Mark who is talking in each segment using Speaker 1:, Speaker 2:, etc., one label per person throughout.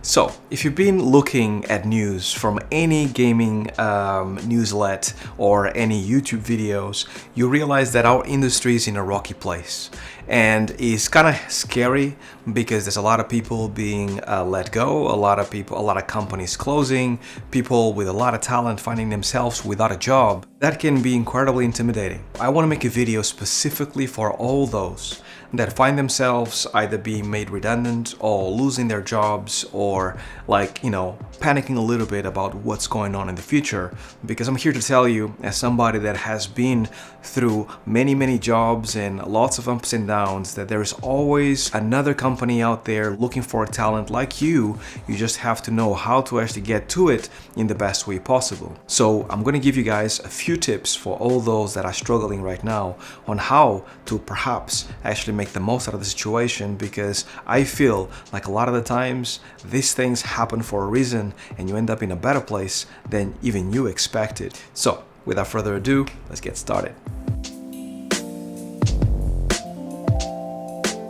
Speaker 1: So, if you've been looking at news from any gaming newslet or any YouTube videos, you realize that our industry is in a rocky place. And it's kind of scary because there's a lot of people being let go, a lot of companies closing, people with a lot of talent finding themselves without a job. That can be incredibly intimidating. I want to make a video specifically for all those that find themselves either being made redundant or losing their jobs or panicking a little bit about what's going on in the future, because I'm here to tell you, as somebody that has been through many jobs and lots of ups and downs, that there's always another company out there looking for a talent like you. You just have to know how to actually get to it in the best way possible. So I'm going to give you guys a few tips for all those that are struggling right now on how to perhaps actually make the most out of the situation, because I feel like a lot of the times these things happen for a reason and you end up in a better place than even you expected. So without further ado, let's get started.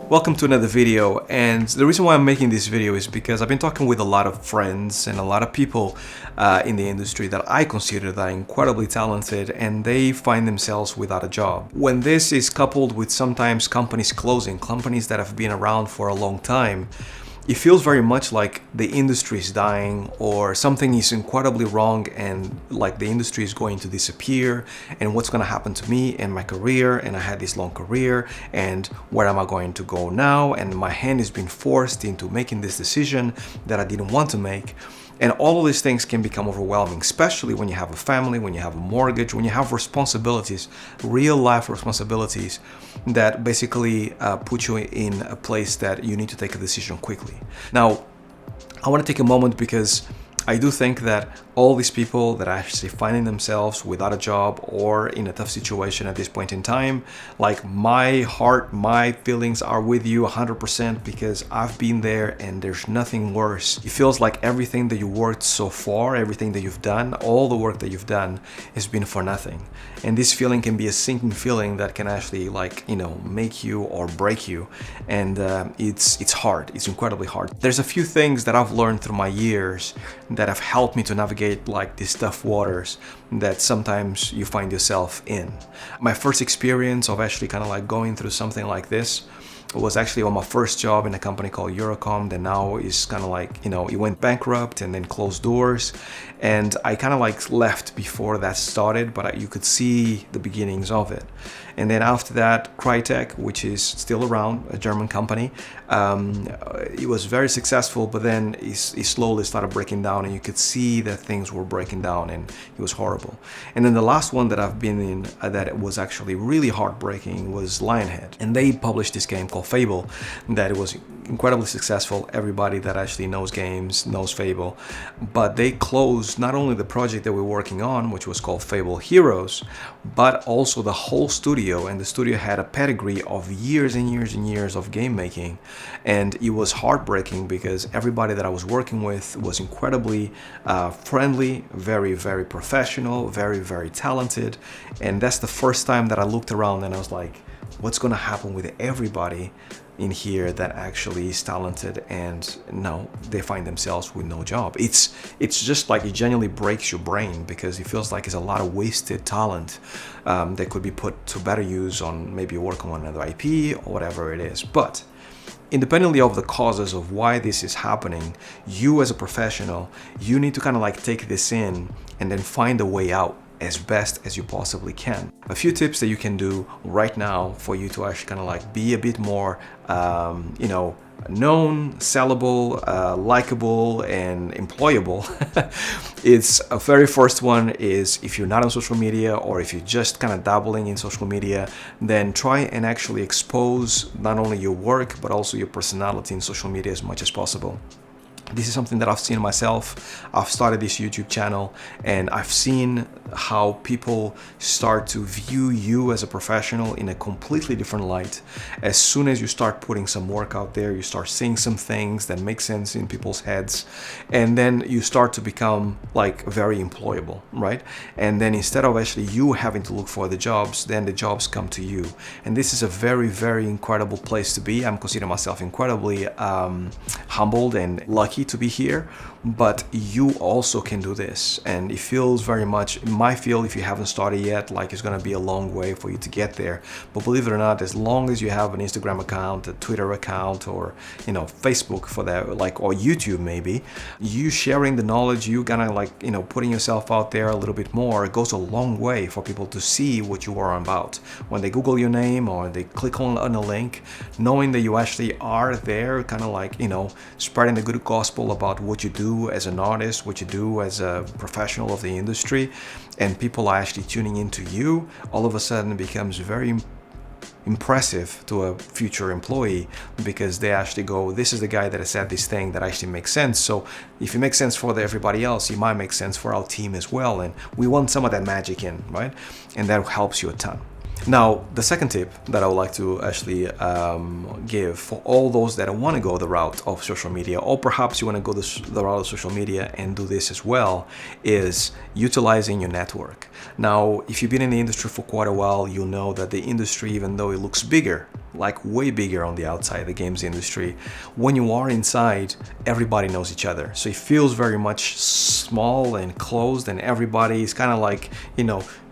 Speaker 1: Welcome to another video, and the reason why I'm making this video is because I've been talking with a lot of friends and a lot of people in the industry that I consider that are incredibly talented, and they find themselves without a job. When this is coupled with sometimes companies closing, companies that have been around for a long time, it feels very much like the industry is dying or something is incredibly wrong and like the industry is going to disappear, and what's going to happen to me and my career, and I had this long career, and where am I going to go now, and my hand is being forced into making this decision that I didn't want to make. And all of these things can become overwhelming, especially when you have a family, when you have a mortgage, when you have responsibilities, real life responsibilities that basically put you in a place that you need to take a decision quickly. Now, I want to take a moment because I do think that all these people that are actually finding themselves without a job or in a tough situation at this point in time, like, my heart, my feelings are with you 100%, because I've been there and there's nothing worse. It feels like everything that you worked so far, everything that you've done, all the work that you've done has been for nothing. And this feeling can be a sinking feeling that can actually make you or break you. And it's hard. It's incredibly hard. There's a few things that I've learned through my years that have helped me to navigate these tough waters that sometimes you find yourself in. My first experience of actually going through something like this was actually on my first job in a company called Eurocom that now is it went bankrupt and then closed doors, and I left before that started, but you could see the beginnings of it. And then after that, Crytek, which is still around, a German company, it was very successful, but then it slowly started breaking down, and you could see that things were breaking down, and it was horrible. And then the last one that I've been in that was actually really heartbreaking was Lionhead, and they published this game called Fable that it was incredibly successful. Everybody that actually knows games knows Fable, but they closed not only the project that we're working on, which was called Fable Heroes, but also the whole studio. And the studio had a pedigree of years and years and years of game making, and it was heartbreaking because everybody that I was working with was incredibly friendly, very professional, very talented. And that's the first time that I looked around and I was like, what's going to happen with everybody in here that actually is talented, and no, they find themselves with no job. It's just like, it genuinely breaks your brain, because it feels like it's a lot of wasted talent that could be put to better use on maybe working on another IP or whatever it is. But independently of the causes of why this is happening, you as a professional, you need to take this in and then find a way out as best as you possibly can. A few tips that you can do right now for you to actually be a bit more known, sellable, likable, and employable. It's a very first one is, if you're not on social media, or if you're just dabbling in social media, then try and actually expose not only your work but also your personality in social media as much as possible. This is something that I've seen myself. I've started this YouTube channel, and I've seen how people start to view you as a professional in a completely different light. As soon as you start putting some work out there, you start seeing some things that make sense in people's heads, and then you start to become very employable, right? And then instead of actually you having to look for the jobs, then the jobs come to you. And this is a very incredible place to be. I'm considering myself incredibly humbled and lucky lucky to be here, but you also can do this. And it feels very much, it might feel, if you haven't started yet, like it's going to be a long way for you to get there. But believe it or not, as long as you have an Instagram account, a Twitter account, or Facebook for that, like, or YouTube maybe, you sharing the knowledge, you kind of like putting yourself out there a little bit more, it goes a long way for people to see what you are about. When they Google your name or they click on a link, knowing that you actually are there, kind of like spreading the good gospel about what you do as an artist, what you do as a professional of the industry, and people are actually tuning into you, all of a sudden it becomes very impressive to a future employee, because they actually go, this is the guy that has said this thing that actually makes sense. So if it makes sense for everybody else, it might make sense for our team as well. And we want some of that magic in, right? And that helps you a ton. Now, the second tip that I would like to actually give for all those that want to go the route of social media, or perhaps you want to go the route of social media and do this as well, is utilizing your network. Now, if you've been in the industry for quite a while, you'll know that the industry, even though it looks bigger, like way bigger on the outside, the games industry, when you are inside, everybody knows each other. So it feels very much small and closed, and everybody is kind of like,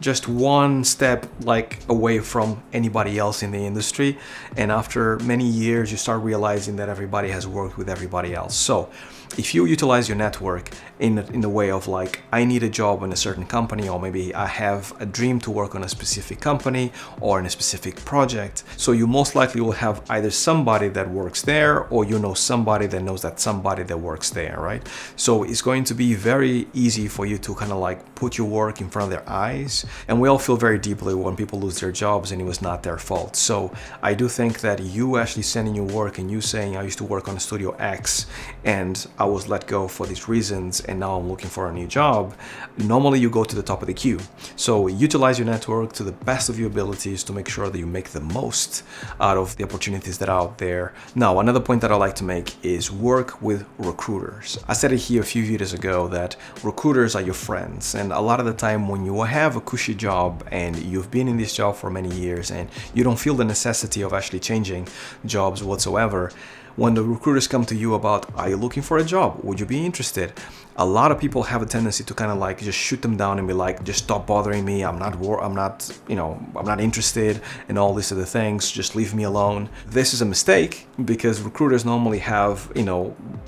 Speaker 1: just one step like away from anybody else in the industry. And after many years, you start realizing that everybody has worked with everybody else. So if you utilize your network in the way of like, I need a job in a certain company, or maybe I have a dream to work on a specific company or in a specific project, so you most likely will have either somebody that works there, or somebody that knows that somebody that works there, right? So it's going to be very easy for you to kind of like put your work in front of their eyes. And we all feel very deeply when people lose their jobs and it was not their fault. So I do think that you actually sending your work and you saying, I used to work on Studio X and I was let go for these reasons and now I'm looking for a new job, normally you go to the top of the queue. So utilize your network to the best of your abilities to make sure that you make the most out of the opportunities that are out there. Now, another point that I like to make is work with recruiters. I said it here a few videos ago that recruiters are your friends, and a lot of the time when you have a cushy job and you've been in this job for many years and you don't feel the necessity of actually changing jobs whatsoever, when the recruiters come to you about, are you looking for a job? Would you be interested? A lot of people have a tendency to kind of like just shoot them down and be like, just stop bothering me. I'm not interested in all these other things. Just leave me alone. This is a mistake, because recruiters normally have,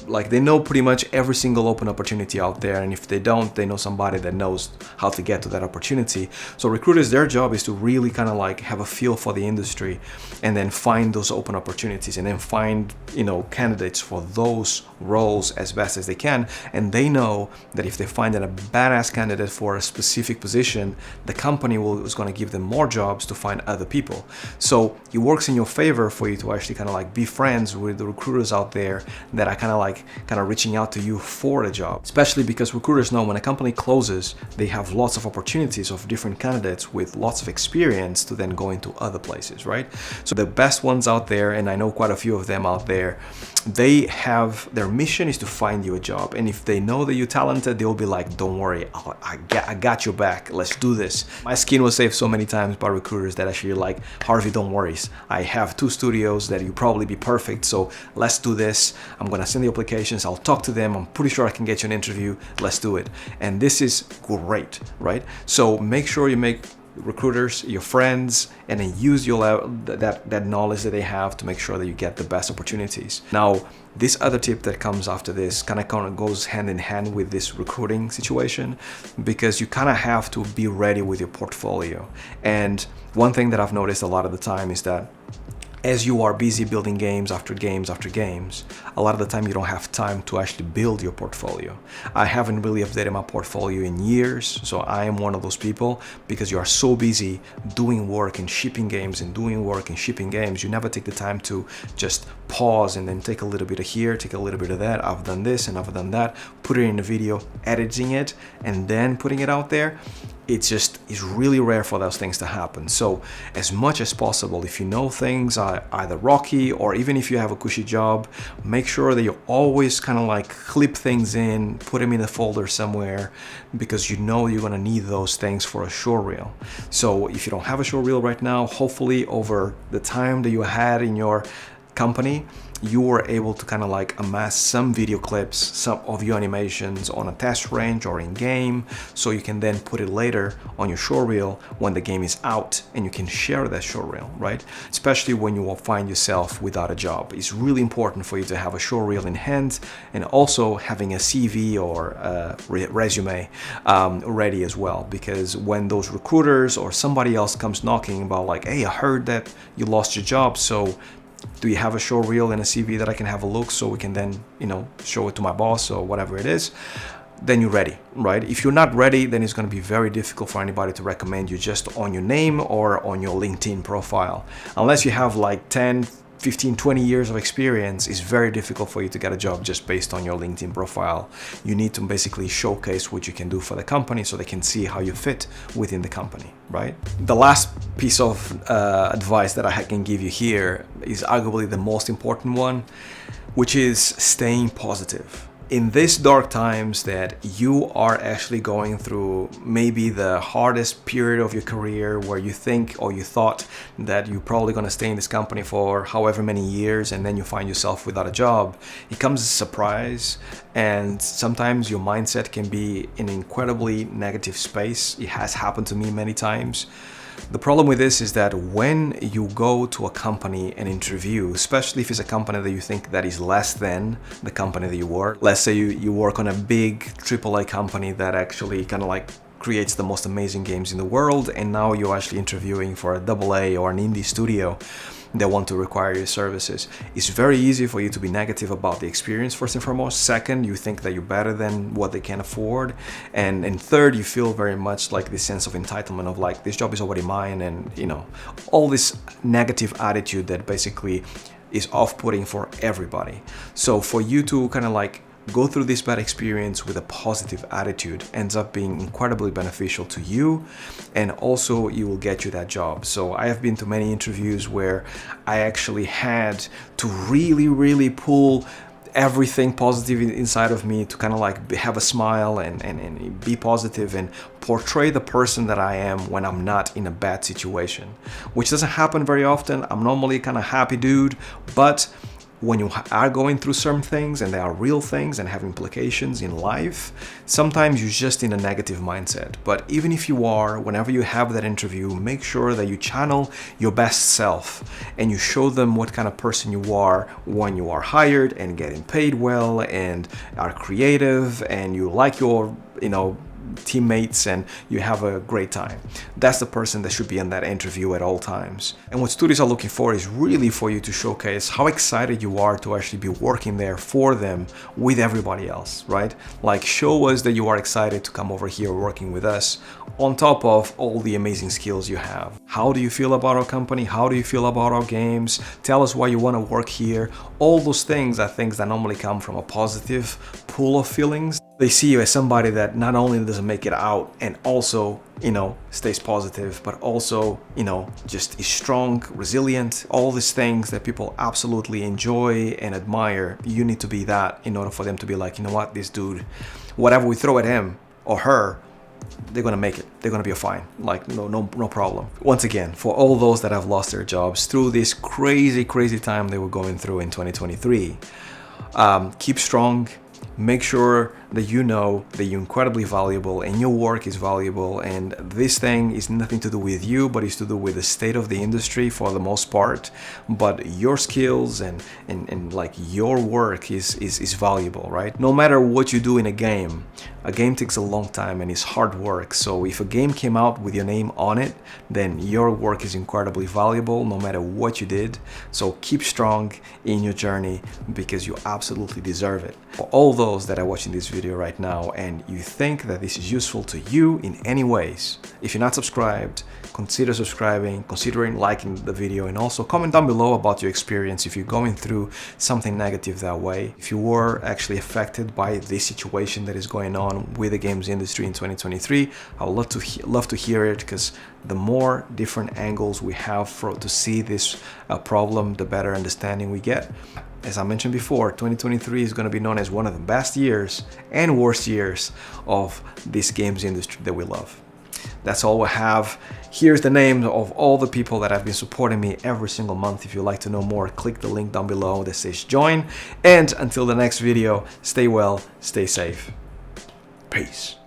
Speaker 1: like they know pretty much every single open opportunity out there. And if they don't, they know somebody that knows how to get to that opportunity. So recruiters, their job is to really kind of like have a feel for the industry and then find those open opportunities and then find, candidates for those roles as best as they can. And they know that if they find a badass candidate for a specific position, the company is going to give them more jobs to find other people. So it works in your favor for you to actually kind of like be friends with the recruiters out there that are kind of reaching out to you for a job, especially because recruiters know when a company closes, they have lots of opportunities of different candidates with lots of experience to then go into other places, right? So the best ones out there, and I know quite a few of them out there, they have, their mission is to find you a job. And if they know that you're talented, they'll be like, don't worry, I got your back, let's do this. My skin was saved so many times by recruiters that actually like, Harvey, don't worry, I have 2 studios that you probably be perfect, so let's do this. I'm gonna send the applications, I'll talk to them, I'm pretty sure I can get you an interview, let's do it. And this is great, right? So make sure you make recruiters your friends and then use that knowledge that they have to make sure that you get the best opportunities. Now, this other tip that comes after this kind of goes hand in hand with this recruiting situation, because you kind of have to be ready with your portfolio. And one thing that I've noticed a lot of the time is that as you are busy building games after games after games, a lot of the time you don't have time to actually build your portfolio. I haven't really updated my portfolio in years, so I am one of those people, because you are so busy doing work and shipping games and doing work and shipping games, you never take the time to just pause and then take a little bit of here, take a little bit of that. I've done this and I've done that, put it in a video, editing it, and then putting it out there. It's really rare for those things to happen. So as much as possible, if you know things are either rocky or even if you have a cushy job, make sure that you always kind of like clip things in, put them in a folder somewhere, because you know you're going to need those things for a show reel. So if you don't have a show reel right now, hopefully over the time that you had in your company, you were able to kind of like amass some video clips, some of your animations on a test range or in game, so you can then put it later on your short reel when the game is out, and you can share that short reel, right? Especially when you will find yourself without a job. It's really important for you to have a short reel in hand, and also having a CV or a resume ready as well, because when those recruiters or somebody else comes knocking about like, hey, I heard that you lost your job, so do you have a short reel and a CV that I can have a look so we can then, show it to my boss or whatever it is, then you're ready, right? If you're not ready, then it's going to be very difficult for anybody to recommend you just on your name or on your LinkedIn profile. Unless you have like 10, 15, 20 years of experience, it's very difficult for you to get a job just based on your LinkedIn profile. You need to basically showcase what you can do for the company so they can see how you fit within the company, right? The last piece of advice that I can give you here is arguably the most important one, which is staying positive. In these dark times that you are actually going through maybe the hardest period of your career, where you think or you thought that you're probably going to stay in this company for however many years, and then you find yourself without a job, it comes as a surprise, and sometimes your mindset can be in an incredibly negative space. It has happened to me many times. The problem with this is that when you go to a company and interview, especially if it's a company that you think that is less than the company that you work, let's say you work on a big AAA company that actually kind of like creates the most amazing games in the world, and now you're actually interviewing for a AA or an indie studio that want to require your services. It's very easy for you to be negative about the experience, first and foremost. Second, you think that you're better than what they can afford. And third, you feel very much like this sense of entitlement of like, this job is already mine, and all this negative attitude that basically is off-putting for everybody. So for you to kind of like go through this bad experience with a positive attitude ends up being incredibly beneficial to you, and also it will get you that job. So I have been to many interviews where I actually had to really pull everything positive inside of me to kind of like have a smile and be positive and portray the person that I am when I'm not in a bad situation, which doesn't happen very often. I'm normally kind of happy dude, but when you are going through certain things and they are real things and have implications in life, sometimes you're just in a negative mindset. But even if you are, whenever you have that interview, make sure that you channel your best self and you show them what kind of person you are when you are hired and getting paid well and are creative and you like your, teammates and you have a great time. That's the person that should be in that interview at all times. And what studios are looking for is really for you to showcase how excited you are to actually be working there for them with everybody else, right? Like, show us that you are excited to come over here working with us on top of all the amazing skills you have. How do you feel about our company? How do you feel about our games? Tell us why you want to work here. All those things are things that normally come from a positive pool of feelings. They see you as somebody that not only doesn't make it out and also, stays positive, but also, just is strong, resilient, all these things that people absolutely enjoy and admire. You need to be that in order for them to be like, you know what, this dude, whatever we throw at him or her, they're gonna make it. They're gonna be fine. Like, no problem. Once again, for all those that have lost their jobs through this crazy time they were going through in 2023, keep strong. Make sure that you know that you're incredibly valuable and your work is valuable, and this thing is nothing to do with you, but it's to do with the state of the industry for the most part. But your skills and like your work is valuable, right? No matter what you do in a game takes a long time and it's hard work. So if a game came out with your name on it, then your work is incredibly valuable no matter what you did. So keep strong in your journey because you absolutely deserve it. For all those that are watching this video right now and you think that this is useful to you in any ways, if you're not subscribed, consider subscribing, considering liking the video, and also comment down below about your experience if you're going through something negative that way. If you were actually affected by this situation that is going on with the games industry in 2023, I would love to hear it, because the more different angles we have to see this problem, the better understanding we get. As I mentioned before, 2023 is going to be known as one of the best years and worst years of this games industry that we love. That's all we have. Here's the names of all the people that have been supporting me every single month. If you'd like to know more, click the link down below that says join. And until the next video, stay well, stay safe. Peace.